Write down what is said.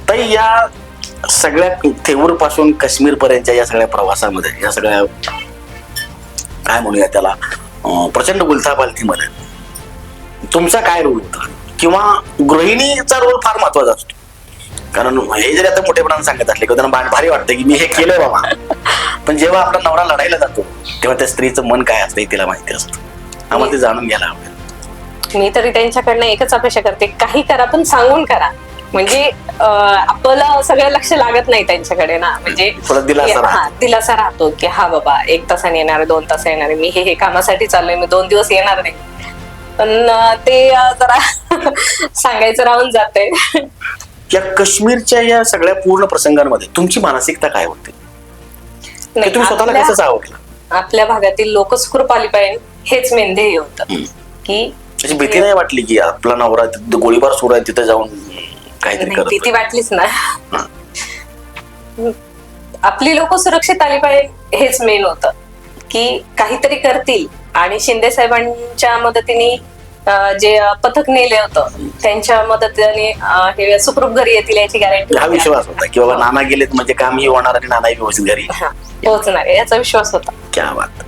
ताई, या सगळ्या थेऊर पासून काश्मीर पर्यंतच्या या सगळ्या प्रवासामध्ये, या सगळ्या काय म्हणूया त्याला प्रचंड उलथापालथीमध्ये तुमचा काय रोल होता? किंवा गृहिणीचा रोल फार महत्वाचा असतो, कारण हे जरी आता मोठेपणाने सांगत असले की त्यांना भारी वाटतं की मी हे केलंय बाबा, पण जेव्हा आपला नवरा लढायला जातो तेव्हा त्या स्त्रीचं मन काय असतं हे तिला माहिती असतं. आम्हाला ते जाणून घ्यायला आवडेल. मी तरी त्यांच्याकडनं एकच अपेक्षा करते, काही करा पण सांगून करा. म्हणजे आपलं सगळं लक्ष लागत नाही त्यांच्याकडे ना, म्हणजे दिलासा राहतो की हा बाबा 1 तासाने येणार, 2 तास येणार, मी हे कामासाठी चाललोय, मी 2 दिवस येणार नाही. पण ते जरा सांगायचं राहून जाते. या काश्मीरच्या या सगळ्या पूर्ण प्रसंगांमध्ये तुमची मानसिकता काय होती? तुम्ही स्वतःला कसं सावरलं? आपल्या भागातील लोक सुखरूप आली पाहिजे हेच मेन ध्येय होतं. की अशी भीती नाही वाटली की आपला नवरा गोळीबार सुरू आहे तिथे जाऊन काहीतरी करत? भीती वाटलीच ना. आपली लोक सुरक्षित आली पाहिजे हेच मेन होतं, की काहीतरी करतील. आणि शिंदे साहेबांच्या मदतीने जे पथक नेले होतं त्यांच्या मदतीने हे सुखरूप घरी येतील याची गॅरंटी, हा विश्वास होता की बाबा नाना गेलेत म्हणजे कामही होणार आणि नानाही व्यवस्थित घरी पोहोचणार याचा विश्वास होता. क्या बात.